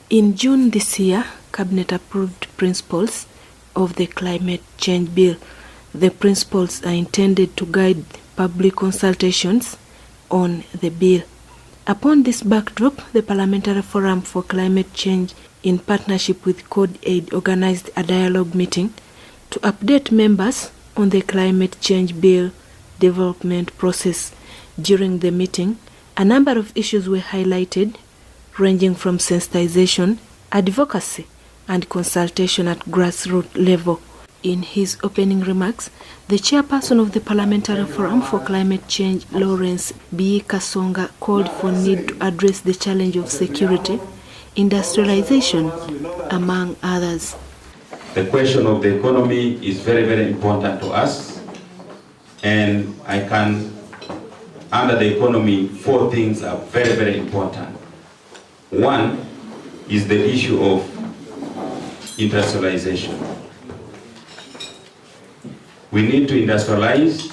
In June this year, Cabinet approved principles of the Climate Change Bill. The principles are intended to guide public consultations on the bill. Upon this backdrop, the Parliamentary Forum for Climate Change, in partnership with Code Aid, organized a dialogue meeting to update members on the Climate Change Bill development process. During the meeting, a number of issues were highlighted, ranging from sensitization, advocacy, and consultation at grassroots level. In his opening remarks, the chairperson of the Parliamentary Forum for Climate Change, Lawrence B. Kasonga, called for need to address the challenge of security, industrialization, among others. The question of the economy is very, very important to us, and under the economy, 4 things are very, very important. One is the issue of industrialization. We need to industrialize,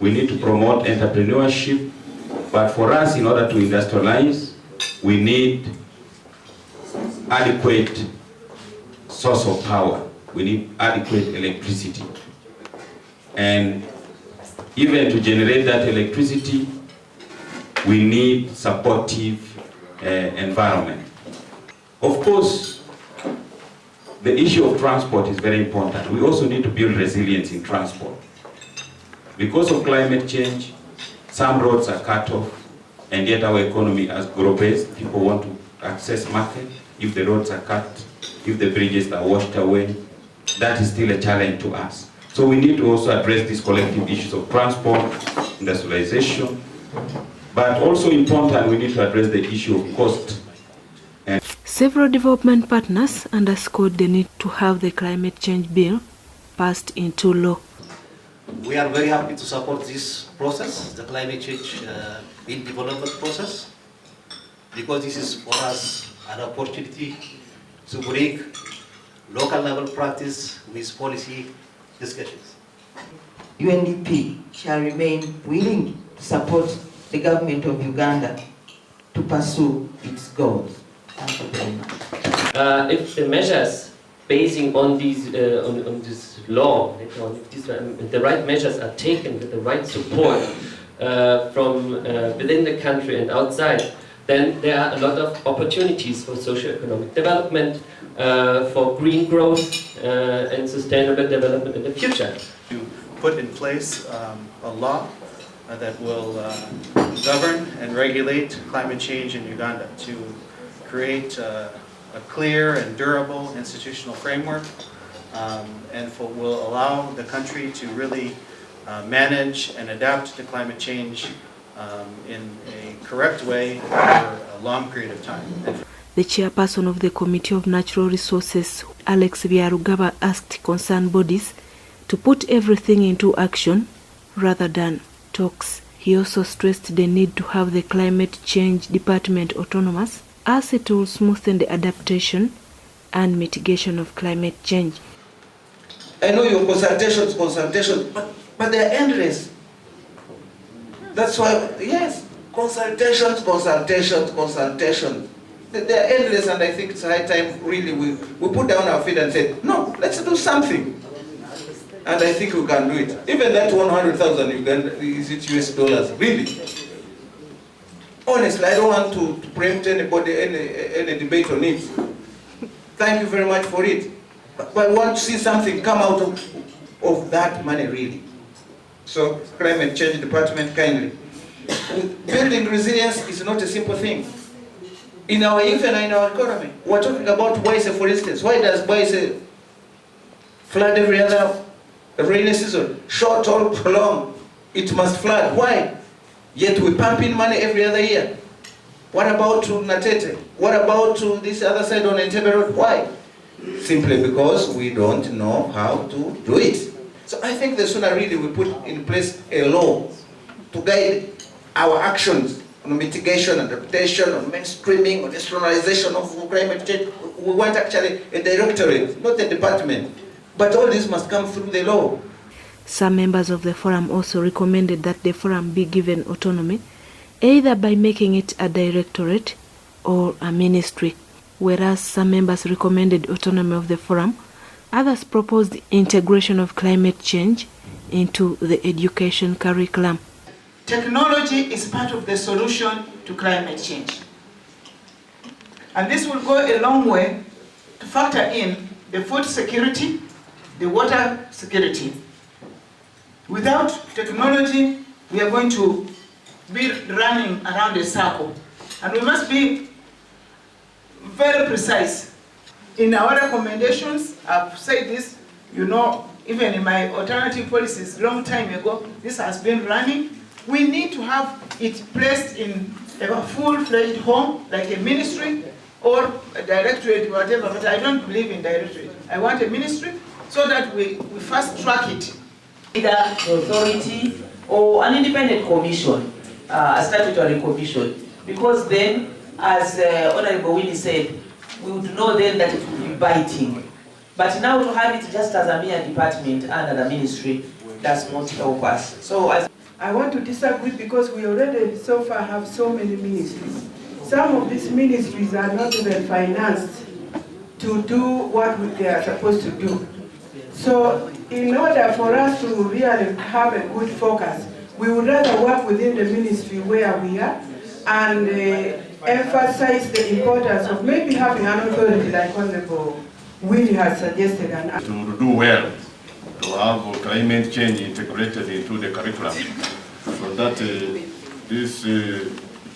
we need to promote entrepreneurship, but for us, in order to industrialize, we need adequate source of power. We need adequate electricity. And even to generate that electricity, we need supportive environment. Of course, the issue of transport is very important. We also need to build resilience in transport. Because of climate change, some roads are cut off, and yet our economy has grow-based. People want to access market. If the roads are cut, if the bridges are washed away, that is still a challenge to us. So we need to also address these collective issues of transport, industrialization, but also important, we need to address the issue of cost. Several development partners underscored the need to have the climate change bill passed into law. We are very happy to support this process, the climate change bill development process, because this is for us an opportunity to bring local level practice with policy discussions. UNDP shall remain willing to support the government of Uganda to pursue its goals. Thank you very much. If the measures basing on these on this law, if the right measures are taken with the right support from within the country and outside, then there are a lot of opportunities for socio-economic development, for green growth and sustainable development in the future. To put in place a law that will govern and regulate climate change in Uganda, to create a clear and durable institutional framework, and will allow the country to really manage and adapt to climate change in a correct way over a long period of time. The chairperson of the Committee of Natural Resources, Alex Byarugaba, asked concerned bodies to put everything into action rather than talks. He also stressed the need to have the Climate Change Department autonomous, as it will smoothen the adaptation and mitigation of climate change. I know your consultations, but they're endless. That's why, yes, consultations. They're endless, and I think it's high time really we put down our feet and say, no, let's do something. And I think we can do it. Even that 100,000 Uganda, is it US dollars, really? Honestly, I don't want to preempt anybody, any debate on it. Thank you very much for it. But I want to see something come out of that money, really. So, Climate Change Department, kindly. Building resilience is not a simple thing. In our youth and in our economy, we're talking about Boise, for instance. Why does Boise flood every other rainy season? Short or prolonged, it must flood. Why? Yet we pump in money every other year. What about to Natete? What about to this other side on Entebbe Road? Why? Simply because we don't know how to do it. So I think the sooner really we put in place a law to guide our actions on mitigation, adaptation, on mainstreaming, on externalization of climate change. We want actually a directorate, not a department. But all this must come through the law. Some members of the forum also recommended that the forum be given autonomy, either by making it a directorate or a ministry. whereas some members recommended autonomy of the forum. Others proposed integration of climate change into the education curriculum. Technology is part of the solution to climate change. And this will go a long way to factor in the food security, the water security. Without technology, we are going to be running around a circle. And we must be very precise. In our recommendations, I've said this, even in my alternative policies long time ago, this has been running. We need to have it placed in a full-fledged home, like a ministry or a directorate, whatever, but I don't believe in directorate. I want a ministry so that we fast track it. Either authority or an independent commission, a statutory commission, because then, as Honorable Winnie said, we would know then that it would be biting. But now to have it just as a mere department under the ministry does not help us. So I want to disagree because we already so far have so many ministries. Some of these ministries are not even financed to do what they are supposed to do. So in order for us to really have a good focus, we would rather work within the ministry where we are and emphasize the importance of maybe having an authority like Honorable Willie has suggested. To do well, to have climate change integrated into the curriculum, so that these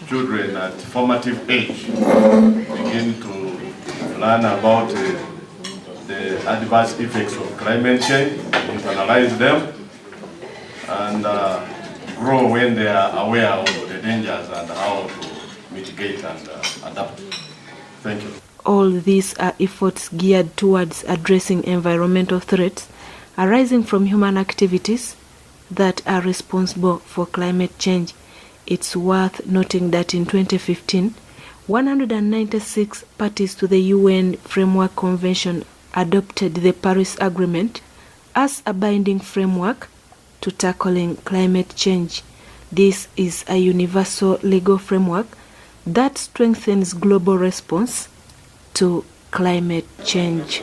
children at formative age begin to learn about the adverse effects of climate change, internalize them, and grow when they are aware of the dangers and how to mitigate and adapt. Thank you. All these are efforts geared towards addressing environmental threats arising from human activities that are responsible for climate change. It's worth noting that in 2015, 196 parties to the UN Framework Convention adopted the Paris Agreement as a binding framework to tackling climate change. This is a universal legal framework that strengthens global response to climate change.